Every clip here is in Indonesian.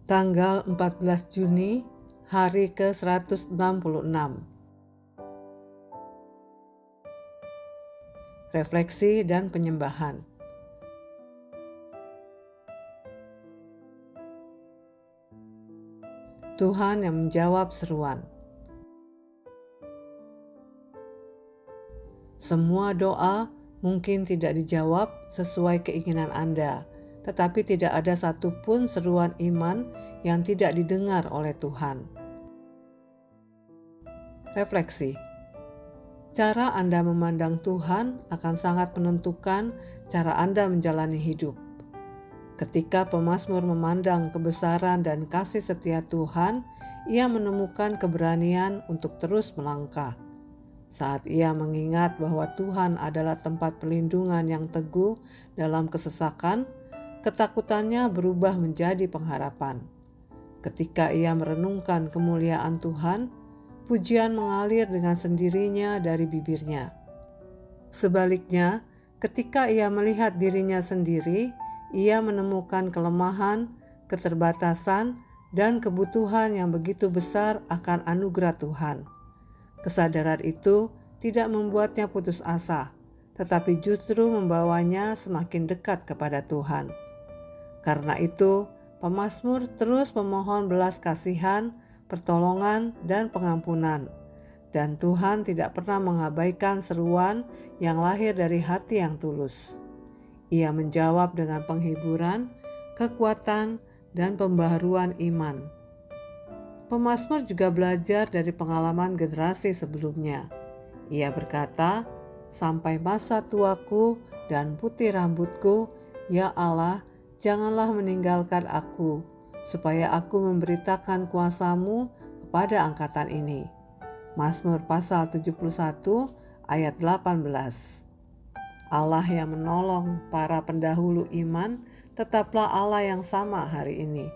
Tanggal 14 Juni, hari ke-166. Refleksi dan penyembahan. Tuhan yang menjawab seruan. Semua doa mungkin tidak dijawab sesuai keinginan Anda, tetapi tidak ada satupun seruan iman yang tidak didengar oleh Tuhan. Refleksi. Cara Anda memandang Tuhan akan sangat menentukan cara Anda menjalani hidup. Ketika pemazmur memandang kebesaran dan kasih setia Tuhan, ia menemukan keberanian untuk terus melangkah. Saat ia mengingat bahwa Tuhan adalah tempat perlindungan yang teguh dalam kesesakan, ketakutannya berubah menjadi pengharapan. Ketika ia merenungkan kemuliaan Tuhan, pujian mengalir dengan sendirinya dari bibirnya. Sebaliknya, ketika ia melihat dirinya sendiri, ia menemukan kelemahan, keterbatasan, dan kebutuhan yang begitu besar akan anugerah Tuhan. Kesadaran itu tidak membuatnya putus asa, tetapi justru membawanya semakin dekat kepada Tuhan. Karena itu, pemazmur terus memohon belas kasihan, pertolongan, dan pengampunan. Dan Tuhan tidak pernah mengabaikan seruan yang lahir dari hati yang tulus. Ia menjawab dengan penghiburan, kekuatan, dan pembaharuan iman. Pemazmur juga belajar dari pengalaman generasi sebelumnya. Ia berkata, "Sampai masa tuaku dan putih rambutku, ya Allah, janganlah meninggalkan aku, supaya aku memberitakan kuasa-Mu kepada angkatan ini." Mazmur pasal 71 ayat 18. Allah yang menolong para pendahulu iman tetaplah Allah yang sama hari ini.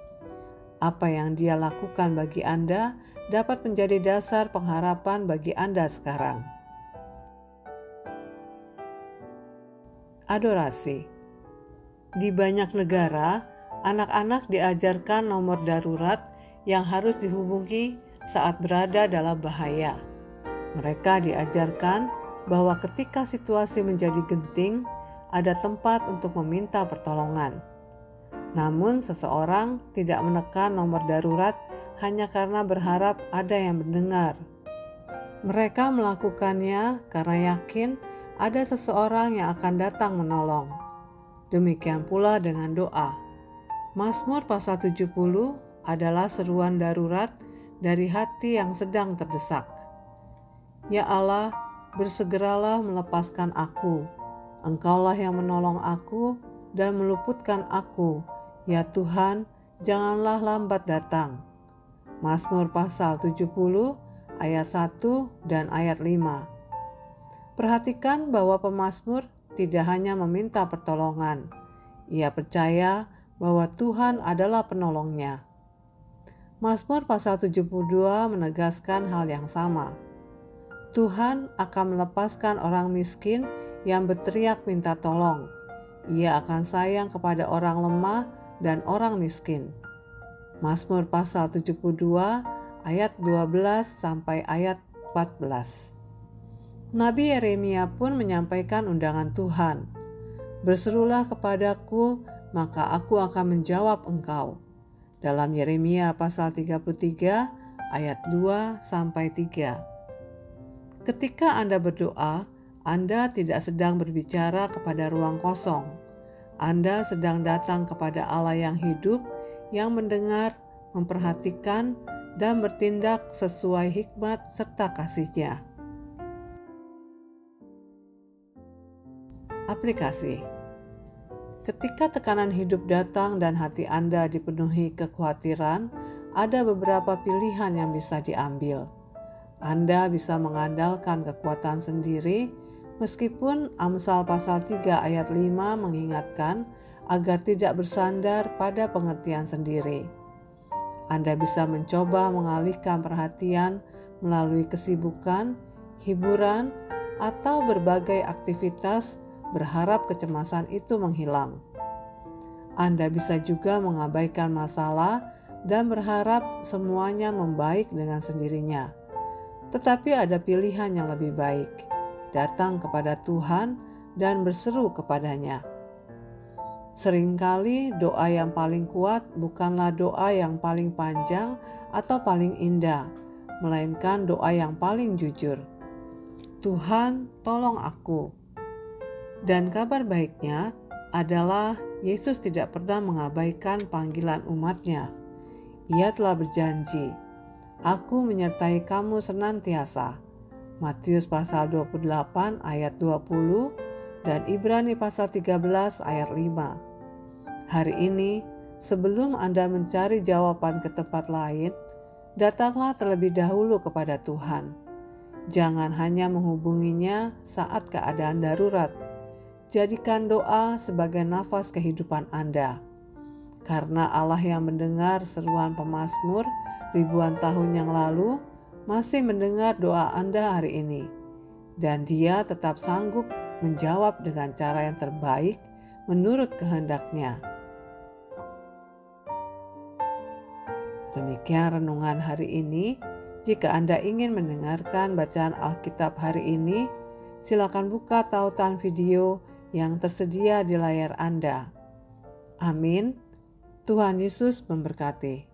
Apa yang Dia lakukan bagi Anda dapat menjadi dasar pengharapan bagi Anda sekarang. Adorasi. Di banyak negara, anak-anak diajarkan nomor darurat yang harus dihubungi saat berada dalam bahaya. Mereka diajarkan bahwa ketika situasi menjadi genting, ada tempat untuk meminta pertolongan. Namun seseorang tidak menekan nomor darurat hanya karena berharap ada yang mendengar. Mereka melakukannya karena yakin ada seseorang yang akan datang menolong. Demikian pula dengan doa. Mazmur pasal 70 adalah seruan darurat dari hati yang sedang terdesak. Ya Allah, bersegeralah melepaskan aku. Engkaulah yang menolong aku dan meluputkan aku. Ya Tuhan, janganlah lambat datang. Mazmur pasal 70 ayat 1 dan ayat 5. Perhatikan bahwa pemazmur tidak hanya meminta pertolongan. Ia percaya bahwa Tuhan adalah penolongnya. Mazmur pasal 72 menegaskan hal yang sama. Tuhan akan melepaskan orang miskin yang berteriak minta tolong. Ia akan sayang kepada orang lemah dan orang miskin. Mazmur pasal 72 ayat 12 sampai ayat 14. Nabi Yeremia pun menyampaikan undangan Tuhan. Berserulah kepadaku, maka aku akan menjawab engkau. Dalam Yeremia pasal 33 ayat 2 sampai 3. Ketika Anda berdoa, Anda tidak sedang berbicara kepada ruang kosong. Anda sedang datang kepada Allah yang hidup, yang mendengar, memperhatikan, dan bertindak sesuai hikmat serta kasih-Nya. Aplikasi. Ketika tekanan hidup datang dan hati Anda dipenuhi kekhawatiran, ada beberapa pilihan yang bisa diambil. Anda bisa mengandalkan kekuatan sendiri, meskipun Amsal pasal 3 ayat 5 mengingatkan agar tidak bersandar pada pengertian sendiri. Anda bisa mencoba mengalihkan perhatian melalui kesibukan, hiburan, atau berbagai aktivitas berharap kecemasan itu menghilang. Anda bisa juga mengabaikan masalah dan berharap semuanya membaik dengan sendirinya. Tetapi ada pilihan yang lebih baik, datang kepada Tuhan dan berseru kepadanya. Seringkali doa yang paling kuat bukanlah doa yang paling panjang atau paling indah, melainkan doa yang paling jujur. Tuhan, tolong aku. Dan kabar baiknya adalah Yesus tidak pernah mengabaikan panggilan umatnya. Ia telah berjanji, "Aku menyertai kamu senantiasa." Matius pasal 28 ayat 20 dan Ibrani pasal 13 ayat 5. Hari ini, sebelum Anda mencari jawaban ke tempat lain, datanglah terlebih dahulu kepada Tuhan. Jangan hanya menghubunginya saat keadaan darurat. Jadikan doa sebagai nafas kehidupan Anda. Karena Allah yang mendengar seruan pemazmur ribuan tahun yang lalu masih mendengar doa Anda hari ini. Dan Dia tetap sanggup menjawab dengan cara yang terbaik menurut kehendak-Nya. Demikian renungan hari ini. Jika Anda ingin mendengarkan bacaan Alkitab hari ini, silakan buka tautan video yang tersedia di layar Anda. Amin. Tuhan Yesus memberkati.